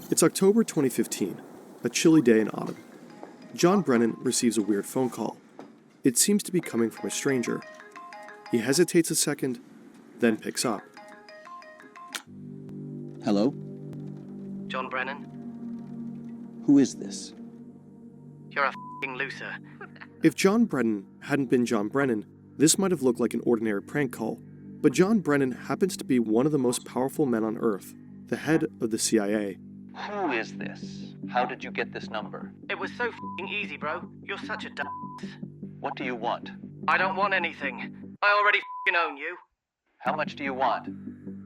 It's October 2015, a chilly day in autumn. John Brennan receives a weird phone call. It seems to be coming from a stranger. He hesitates a second, then picks up. Hello? John Brennan? Who is this? You're a f***ing loser. If John Brennan hadn't been John Brennan, this might have looked like an ordinary prank call. But John Brennan happens to be one of the most powerful men on Earth, the head of the CIA. Who is this? How did you get this number? It was so f***ing easy, bro. You're such a d***. What do you want? I don't want anything. I already f***ing own you. How much do you want?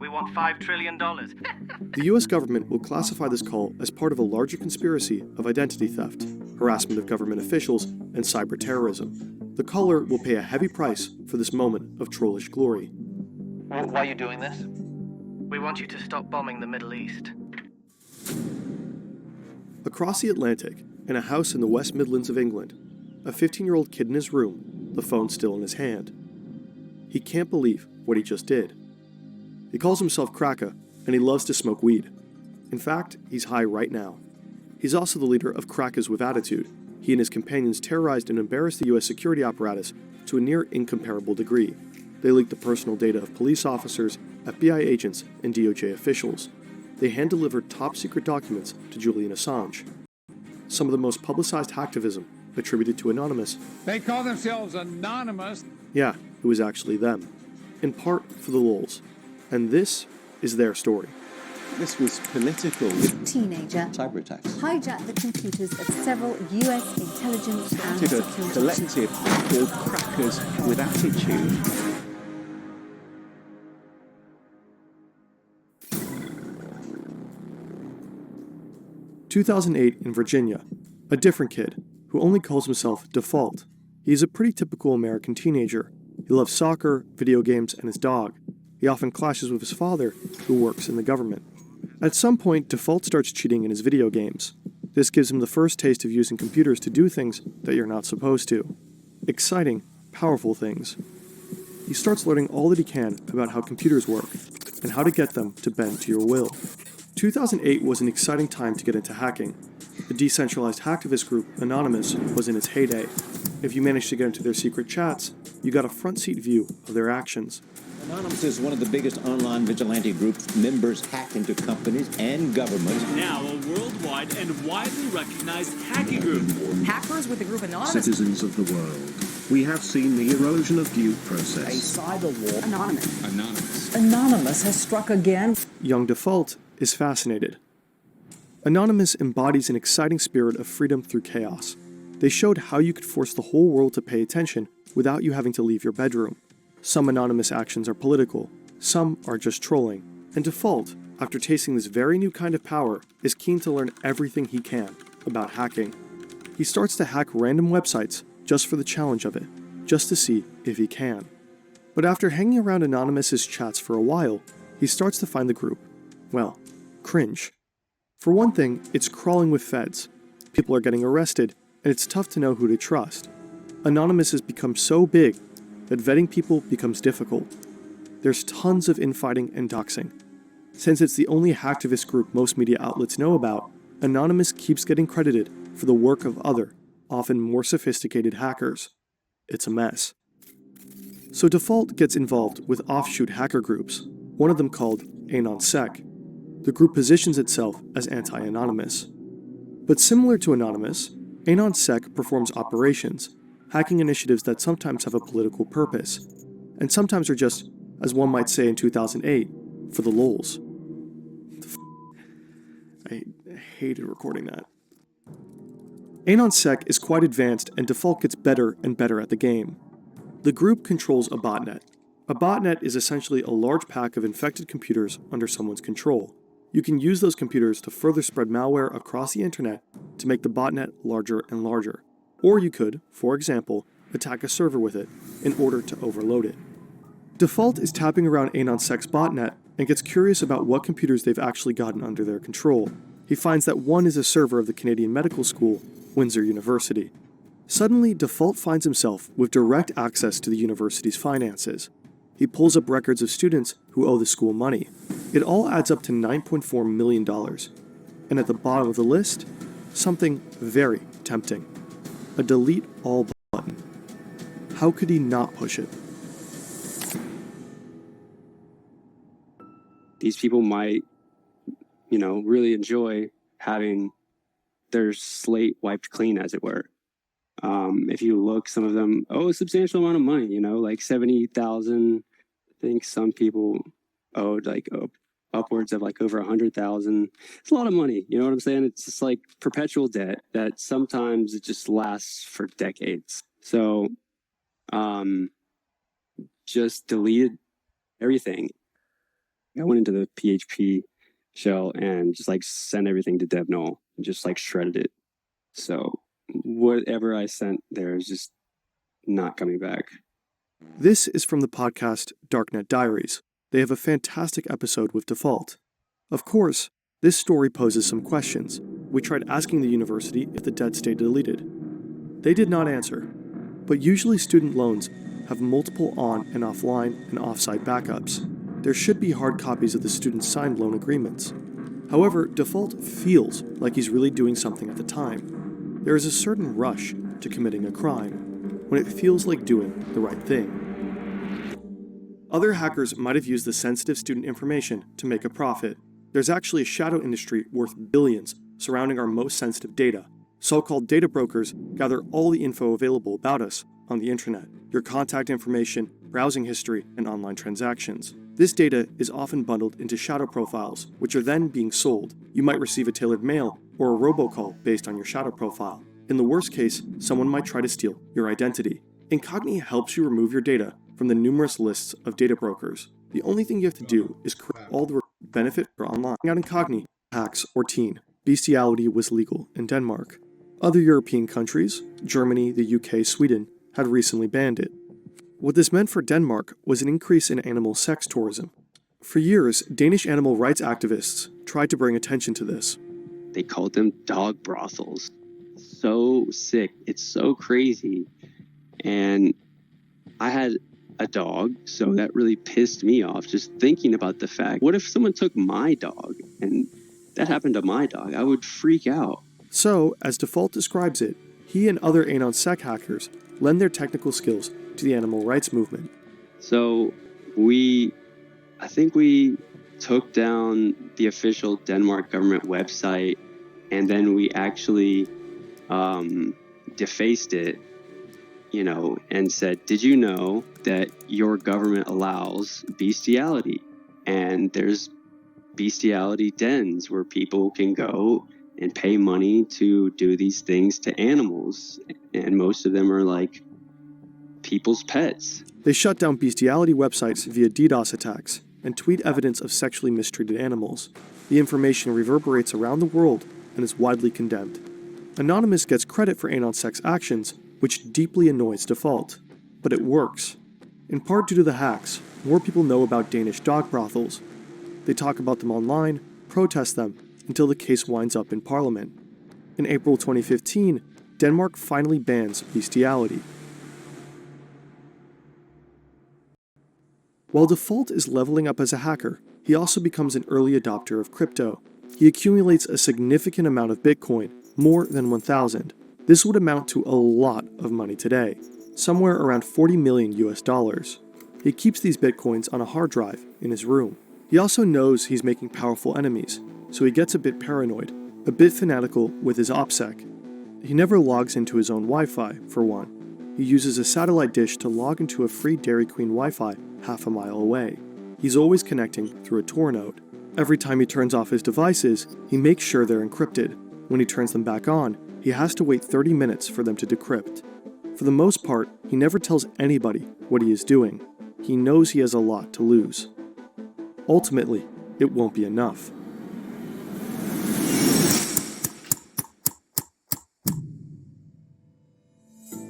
We want $5 trillion. The US government will classify this call as part of a larger conspiracy of identity theft, harassment of government officials, and cyber terrorism. The caller will pay a heavy price for this moment of trollish glory. Why are you doing this? We want you to stop bombing the Middle East. Across the Atlantic, in a house in the West Midlands of England, a 15-year-old kid in his room, the phone still in his hand. He can't believe what he just did. He calls himself Kraka, and he loves to smoke weed. In fact, he's high right now. He's also the leader of Krakas with Attitude. He and his companions terrorized and embarrassed the US security apparatus to a near incomparable degree. They leaked the personal data of police officers, FBI agents, and DOJ officials. They hand-delivered top-secret documents to Julian Assange. Some of the most publicized hacktivism attributed to Anonymous. They call themselves Anonymous. Yeah, it was actually them. In part for the lulz. And this is their story. This was political. Teenager Cyber attacks. hijacked the computers of several US intelligence and Started a security collective called Crackers with Attitude. 2008 in Virginia, a different kid who only calls himself Default. He's a pretty typical American teenager. He loves soccer, video games, and his dog. He often clashes with his father, who works in the government. At some point, Default starts cheating in his video games. This gives him the first taste of using computers to do things that you're not supposed to. Exciting, powerful things. He starts learning all that he can about how computers work, and how to get them to bend to your will. 2008 was an exciting time to get into hacking. The decentralized hacktivist group, Anonymous, was in its heyday. If you managed to get into their secret chats, you got a front-seat view of their actions. Anonymous is one of the biggest online vigilante groups. Members hack into companies and governments. Now a worldwide and widely recognized hacking group. Hackers with the group Anonymous. Citizens of the world, we have seen the erosion of due process. A cyber war. Anonymous. Anonymous has struck again. Young Default is fascinated. Anonymous embodies an exciting spirit of freedom through chaos. They showed how you could force the whole world to pay attention without you having to leave your bedroom. Some Anonymous actions are political, some are just trolling, and Default, after tasting this very new kind of power, is keen to learn everything he can about hacking. He starts to hack random websites just for the challenge of it, just to see if he can. But after hanging around Anonymous's chats for a while, he starts to find the group, well, cringe. For one thing, it's crawling with feds. People are getting arrested, and it's tough to know who to trust. Anonymous has become so big that vetting people becomes difficult. There's tons of infighting and doxing. Since it's the only hacktivist group most media outlets know about, Anonymous keeps getting credited for the work of other, often more sophisticated hackers. It's a mess. So Default gets involved with offshoot hacker groups, one of them called AnonSec. The group positions itself as anti-Anonymous. But similar to Anonymous, AnonSec performs operations, hacking initiatives that sometimes have a political purpose, and sometimes are just, as one might say in 2008, for the lulz. I hated recording that. AnonSec is quite advanced, and Default gets better and better at the game. The group controls a botnet. A botnet is essentially a large pack of infected computers under someone's control. You can use those computers to further spread malware across the internet to make the botnet larger and larger. Or you could, for example, attack a server with it in order to overload it. Default is tapping around AnonSec's botnet and gets curious about what computers they've actually gotten under their control. He finds that one is a server of the Canadian Medical School, Windsor University. Suddenly, Default finds himself with direct access to the university's finances. He pulls up records of students who owe the school money. It all adds up to $9.4 million. And at the bottom of the list, something very tempting. A delete all button. How could he not push it? These people might, really enjoy having their slate wiped clean, as it were. If you look, some of them owe a substantial amount of money, like 70,000. I think some people owed upwards of over 100,000. It's a lot of money. You know what I'm saying? It's just like perpetual debt that sometimes it just lasts for decades. So, just deleted everything. I went into the PHP shell and just sent everything to dev null and just shredded it. So whatever I sent there is just not coming back. This is from the podcast Darknet Diaries. They have a fantastic episode with Default. Of course, this story poses some questions. We tried asking the university if the debt stayed deleted. They did not answer, but usually student loans have multiple on and offline and offsite backups. There should be hard copies of the student's signed loan agreements. However, Default feels like he's really doing something at the time. There is a certain rush to committing a crime when it feels like doing the right thing. Other hackers might have used the sensitive student information to make a profit. There's actually a shadow industry worth billions surrounding our most sensitive data. So-called data brokers gather all the info available about us on the internet, your contact information, browsing history, and online transactions. This data is often bundled into shadow profiles, which are then being sold. You might receive a tailored mail or a robocall based on your shadow profile. In the worst case, someone might try to steal your identity. Incogni helps you remove your data from the numerous lists of data brokers. The only thing you have to do is create all the benefit for online. Out Incogni, hacks, or teen. Bestiality was legal in Denmark. Other European countries, Germany, the UK, Sweden, had recently banned it. What this meant for Denmark was an increase in animal sex tourism. For years, Danish animal rights activists tried to bring attention to this. They called them dog brothels. So sick. It's so crazy. And I had a dog, so that really pissed me off just thinking about the fact, what if someone took my dog and that happened to my dog? I would freak out. So, as Default describes it, he and other AnonSec hackers lend their technical skills to the animal rights movement. So I think we took down the official Denmark government website, and then we actually defaced it, and said, did you know that your government allows bestiality? And there's bestiality dens where people can go and pay money to do these things to animals. And most of them are people's pets. They shut down bestiality websites via DDoS attacks and tweet evidence of sexually mistreated animals. The information reverberates around the world and is widely condemned. Anonymous gets credit for AnonSec's actions, which deeply annoys Default. But it works. In part due to the hacks, more people know about Danish dog brothels. They talk about them online, protest them, until the case winds up in Parliament. In April 2015, Denmark finally bans bestiality. While Default is leveling up as a hacker, he also becomes an early adopter of crypto. He accumulates a significant amount of Bitcoin, more than 1,000. This would amount to a lot of money today, somewhere around 40 million US dollars. He keeps these Bitcoins on a hard drive in his room. He also knows he's making powerful enemies, so he gets a bit paranoid, a bit fanatical with his OPSEC. He never logs into his own Wi-Fi, for one. He uses a satellite dish to log into a free Dairy Queen Wi-Fi half a mile away. He's always connecting through a Tor node. Every time he turns off his devices, he makes sure they're encrypted. When he turns them back on, he has to wait 30 minutes for them to decrypt. For the most part, he never tells anybody what he is doing. He knows he has a lot to lose. Ultimately, it won't be enough.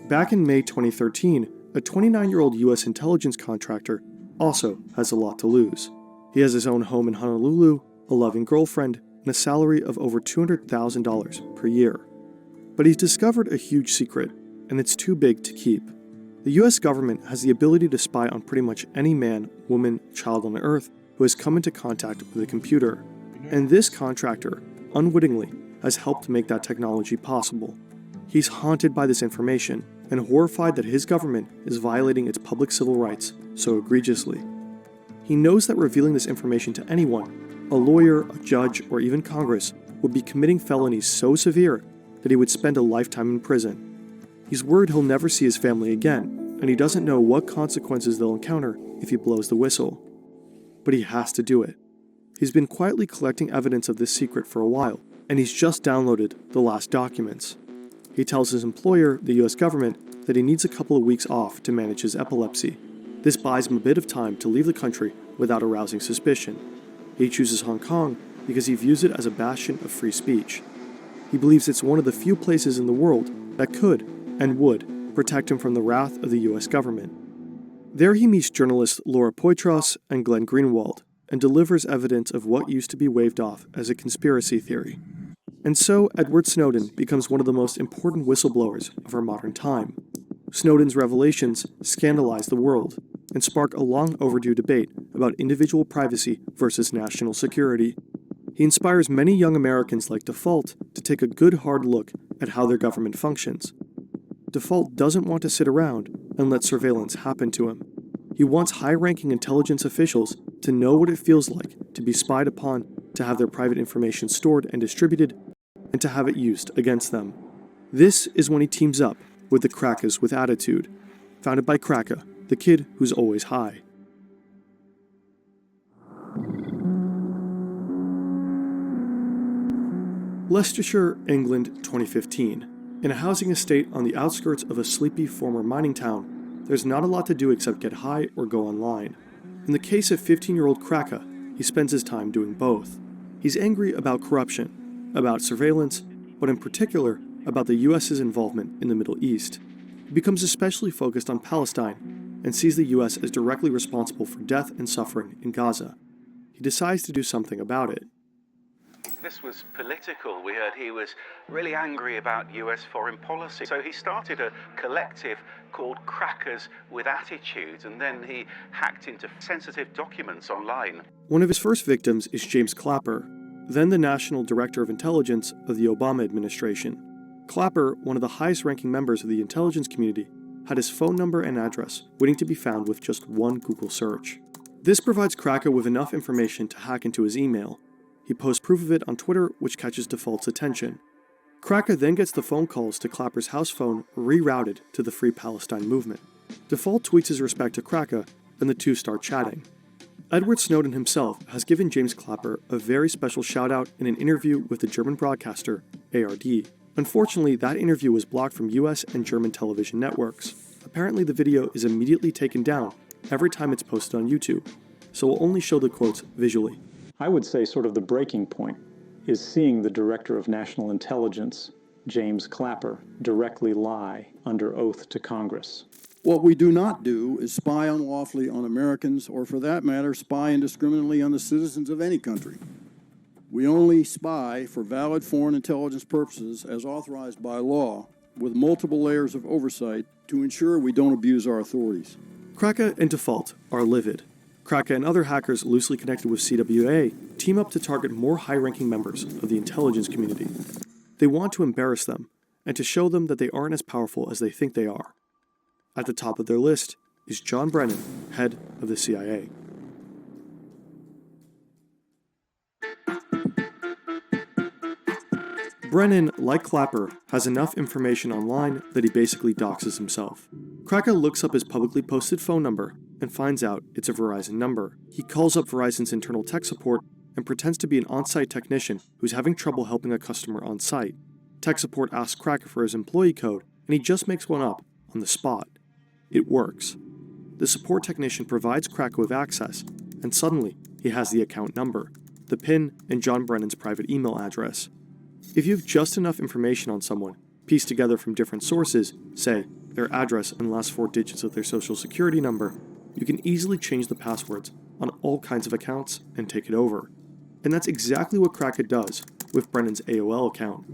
Back in May 2013, a 29-year-old US intelligence contractor also has a lot to lose. He has his own home in Honolulu, a loving girlfriend, and a salary of over $200,000 per year. But he's discovered a huge secret, and it's too big to keep. The US government has the ability to spy on pretty much any man, woman, child on Earth who has come into contact with a computer. And this contractor unwittingly, has helped make that technology possible. He's haunted by this information and horrified that his government is violating its public civil rights so egregiously. He knows that revealing this information to anyone, a lawyer, a judge, or even Congress, would be committing felonies so severe that he would spend a lifetime in prison. He's worried he'll never see his family again, and he doesn't know what consequences they'll encounter if he blows the whistle. But he has to do it. He's been quietly collecting evidence of this secret for a while, and he's just downloaded the last documents. He tells his employer, the US government, that he needs a couple of weeks off to manage his epilepsy. This buys him a bit of time to leave the country without arousing suspicion. He chooses Hong Kong because he views it as a bastion of free speech. He believes it's one of the few places in the world that could, and would, protect him from the wrath of the US government. There he meets journalists Laura Poitras and Glenn Greenwald, and delivers evidence of what used to be waved off as a conspiracy theory. And so Edward Snowden becomes one of the most important whistleblowers of our modern time. Snowden's revelations scandalize the world and spark a long overdue debate about individual privacy versus national security. He inspires many young Americans like Default to take a good hard look at how their government functions. Default doesn't want to sit around and let surveillance happen to him. He wants high-ranking intelligence officials to know what it feels like to be spied upon, to have their private information stored and distributed, and to have it used against them. This is when he teams up with the Crackers with Attitude, founded by Cracker, the kid who's always high. Leicestershire, England, 2015. In a housing estate on the outskirts of a sleepy former mining town, there's not a lot to do except get high or go online. In the case of 15-year-old Cracker, he spends his time doing both. He's angry about corruption, about surveillance, but in particular about the US's involvement in the Middle East. He becomes especially focused on Palestine and sees the US as directly responsible for death and suffering in Gaza. He decides to do something about it. This was political. We heard he was really angry about US foreign policy. So he started a collective called Crackers with Attitude, and then he hacked into sensitive documents online. One of his first victims is James Clapper, then the National Director of Intelligence of the Obama administration. Clapper, one of the highest-ranking members of the intelligence community, had his phone number and address waiting to be found with just one Google search. This provides Cracker with enough information to hack into his email. He posts proof of it on Twitter, which catches Default's attention. Cracker then gets the phone calls to Clapper's house phone rerouted to the Free Palestine movement. Default tweets his respect to Cracker, and the two start chatting. Edward Snowden himself has given James Clapper a very special shout-out in an interview with the German broadcaster ARD. Unfortunately, that interview was blocked from US and German television networks. Apparently, the video is immediately taken down every time it's posted on YouTube, so we'll only show the quotes visually. I would say sort of the breaking point is seeing the Director of National Intelligence, James Clapper, directly lie under oath to Congress. What we do not do is spy unlawfully on Americans, or for that matter, spy indiscriminately on the citizens of any country. We only spy for valid foreign intelligence purposes as authorized by law, with multiple layers of oversight to ensure we don't abuse our authorities. Cracker and Default are livid. Cracker and other hackers loosely connected with CWA team up to target more high-ranking members of the intelligence community. They want to embarrass them and to show them that they aren't as powerful as they think they are. At the top of their list is John Brennan, head of the CIA. Brennan, like Clapper, has enough information online that he basically doxes himself. Cracker looks up his publicly posted phone number and finds out it's a Verizon number. He calls up Verizon's internal tech support and pretends to be an on-site technician who's having trouble helping a customer on site. Tech support asks Cracker for his employee code, and he just makes one up on the spot. It works. The support technician provides Cracker with access, and suddenly he has the account number, the PIN, and John Brennan's private email address. If you have just enough information on someone, pieced together from different sources, say, their address and last 4 digits of their social security number, you can easily change the passwords on all kinds of accounts and take it over. And that's exactly what Cracker does with Brennan's AOL account.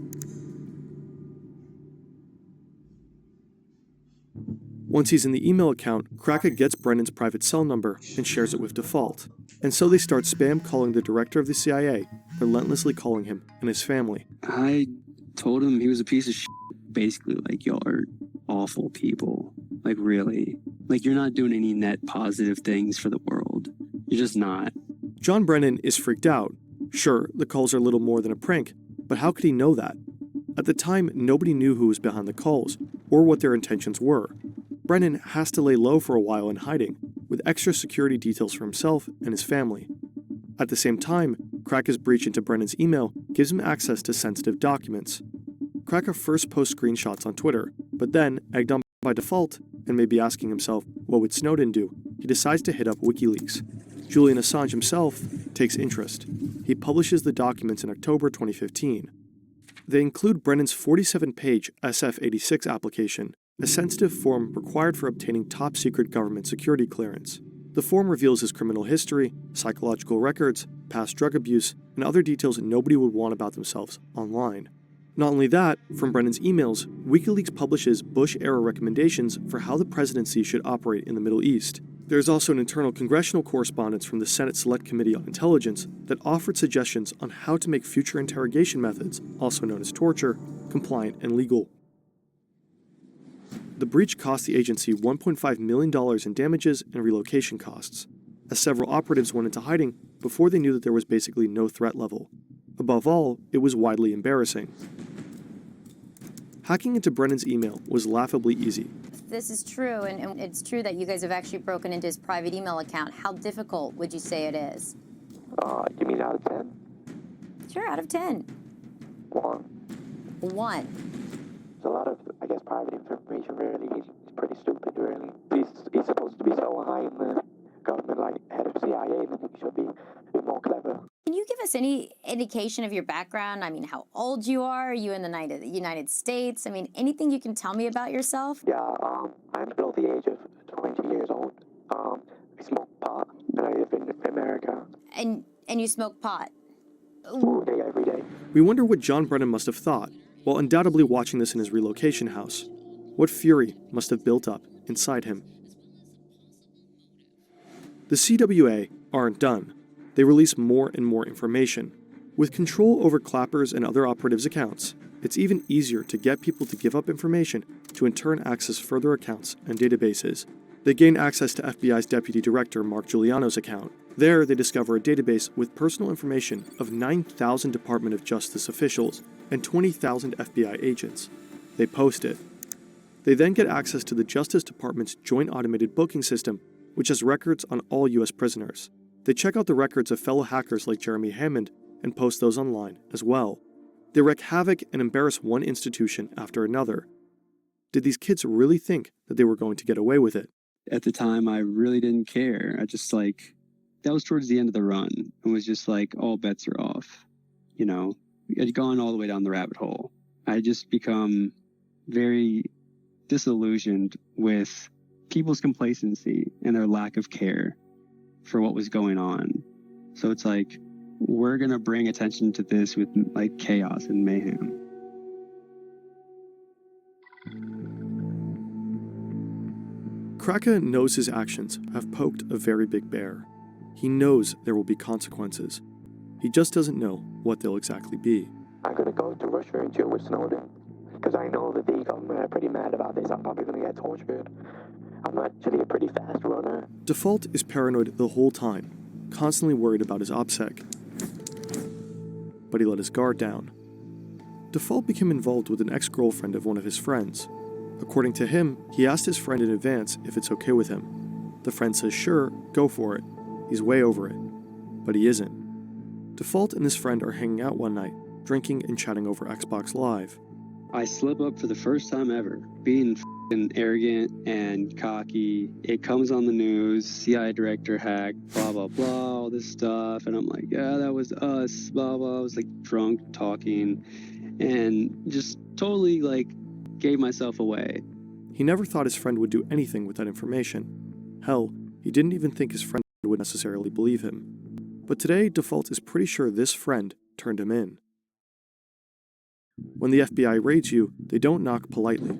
Once he's in the email account, Cracker gets Brennan's private cell number and shares it with Default. And so they start spam calling the director of the CIA relentlessly calling him and his family. I told him he was a piece of shit. Basically, like, y'all are awful people. Like, really. Like, you're not doing any net positive things for the world. You're just not. John Brennan is freaked out. Sure, the calls are little more than a prank, but how could he know that? At the time, nobody knew who was behind the calls, or what their intentions were. Brennan has to lay low for a while in hiding, with extra security details for himself and his family. At the same time, Kraka's breach into Brennan's email gives him access to sensitive documents. Kraka first posts screenshots on Twitter, but then, egged on by default, and maybe asking himself, what would Snowden do? He decides to hit up WikiLeaks. Julian Assange himself takes interest. He publishes the documents in October 2015. They include Brennan's 47-page SF-86 application, a sensitive form required for obtaining top-secret government security clearance. The form reveals his criminal history, psychological records, past drug abuse, and other details nobody would want about themselves online. Not only that, from Brennan's emails, WikiLeaks publishes Bush-era recommendations for how the presidency should operate in the Middle East. There is also an internal congressional correspondence from the Senate Select Committee on Intelligence that offered suggestions on how to make future interrogation methods, also known as torture, compliant and legal. The breach cost the agency $1.5 million in damages and relocation costs, as several operatives went into hiding before they knew that there was basically no threat level. Above all, it was widely embarrassing. Hacking into Brennan's email was laughably easy. This is true, and it's true that you guys have actually broken into his private email account. How difficult would you say it is? You mean out of 10? Sure, out of 10. 1. 1. There's a lot of, I guess, private information, really. He's pretty stupid, really. He's supposed to be so high in the government, like head of CIA, and he should be more clever. Can you give us any indication of your background? I mean, how old you are? Are you in the United States? I mean, anything you can tell me about yourself? Yeah, I'm below the age of 20 years old. I smoke pot, and I live in America. And you smoke pot? All day, every day. We wonder what John Brennan must have thought, while undoubtedly watching this in his relocation house. What fury must have built up inside him. The CWA aren't done. They release more and more information. With control over Clapper's and other operatives' accounts, it's even easier to get people to give up information to in turn access further accounts and databases. They gain access to FBI's Deputy Director Mark Giuliano's account. There, they discover a database with personal information of 9,000 Department of Justice officials and 20,000 FBI agents. They post it. They then get access to the Justice Department's Joint Automated Booking System, which has records on all U.S. prisoners. They check out the records of fellow hackers like Jeremy Hammond and post those online as well. They wreak havoc and embarrass one institution after another. Did these kids really think that they were going to get away with it? At the time, I really didn't care. I just, like, that was towards the end of the run. It was just like, all bets are off. You know, I'd gone all the way down the rabbit hole. I had just become very disillusioned with people's complacency and their lack of care for what was going on. So it's like, we're going to bring attention to this with like chaos and mayhem. Kraka knows his actions have poked a very big bear. He knows there will be consequences. He just doesn't know what they'll exactly be. I'm going to go to Russia and deal with Snowden, because I know that the government are pretty mad about this. I'm probably going to get tortured. I'm actually a pretty fast runner. Default is paranoid the whole time, constantly worried about his OPSEC. But he let his guard down. Default became involved with an ex-girlfriend of one of his friends. According to him, he asked his friend in advance if it's okay with him. The friend says sure, go for it. He's way over it. But he isn't. Default and his friend are hanging out one night, drinking and chatting over Xbox Live. I slip up for the first time ever, being f***ing arrogant and cocky. It comes on the news, CIA director hacked, blah, blah, blah, all this stuff. And I'm like, yeah, that was us, blah, blah. I was like drunk talking and just totally like gave myself away. He never thought his friend would do anything with that information. Hell, he didn't even think his friend would necessarily believe him. But today, Default is pretty sure this friend turned him in. When the FBI raids you, they don't knock politely.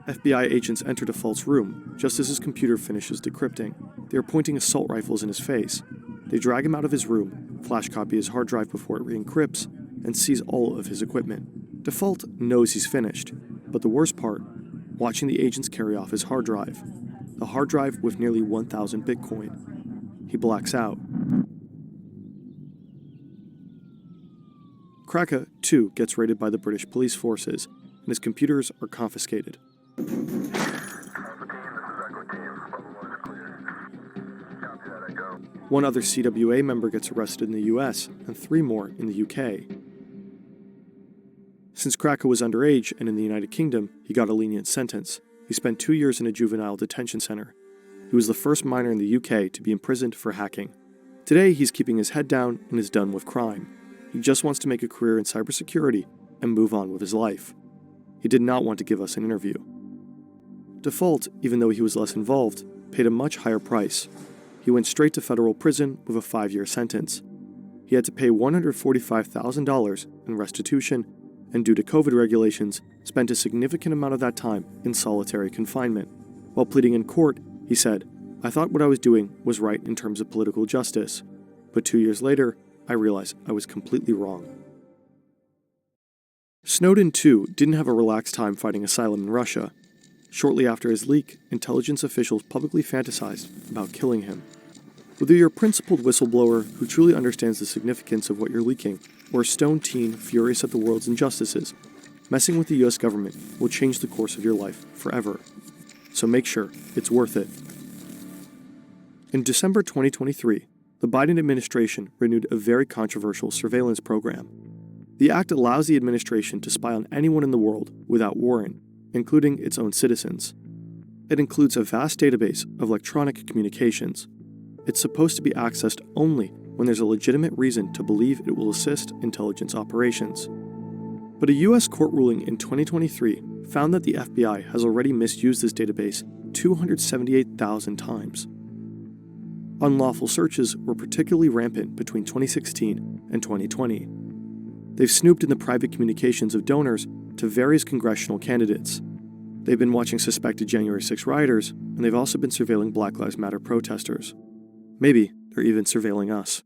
FBI agents enter Default's room just as his computer finishes decrypting. They are pointing assault rifles in his face. They drag him out of his room, flash copy his hard drive before it re-encrypts, and seize all of his equipment. Default knows he's finished, but the worst part, watching the agents carry off his hard drive. The hard drive with nearly 1,000 Bitcoin. He blacks out. Kraka, too, gets raided by the British police forces, and his computers are confiscated. One other CWA member gets arrested in the US, and 3 more in the UK. Since Kraka was underage and in the United Kingdom, he got a lenient sentence. He spent 2 years in a juvenile detention center. He was the first minor in the UK to be imprisoned for hacking. Today, he's keeping his head down and is done with crime. He just wants to make a career in cybersecurity and move on with his life. He did not want to give us an interview. Default, even though he was less involved, paid a much higher price. He went straight to federal prison with a 5-year sentence. He had to pay $145,000 in restitution, and due to COVID regulations, spent a significant amount of that time in solitary confinement. While pleading in court, he said, "I thought what I was doing was right in terms of political justice, but 2 years later, I realized I was completely wrong." Snowden, too, didn't have a relaxed time fighting asylum in Russia. Shortly after his leak, intelligence officials publicly fantasized about killing him. Whether you're a principled whistleblower who truly understands the significance of what you're leaking, or a stone teen furious at the world's injustices, messing with the US government will change the course of your life forever. So make sure it's worth it. In December 2023, the Biden administration renewed a very controversial surveillance program. The act allows the administration to spy on anyone in the world without warrant, including its own citizens. It includes a vast database of electronic communications. It's supposed to be accessed only when there's a legitimate reason to believe it will assist intelligence operations. But a US court ruling in 2023 found that the FBI has already misused this database 278,000 times. Unlawful searches were particularly rampant between 2016 and 2020. They've snooped in the private communications of donors to various congressional candidates. They've been watching suspected January 6 rioters, and they've also been surveilling Black Lives Matter protesters. Maybe they're even surveilling us.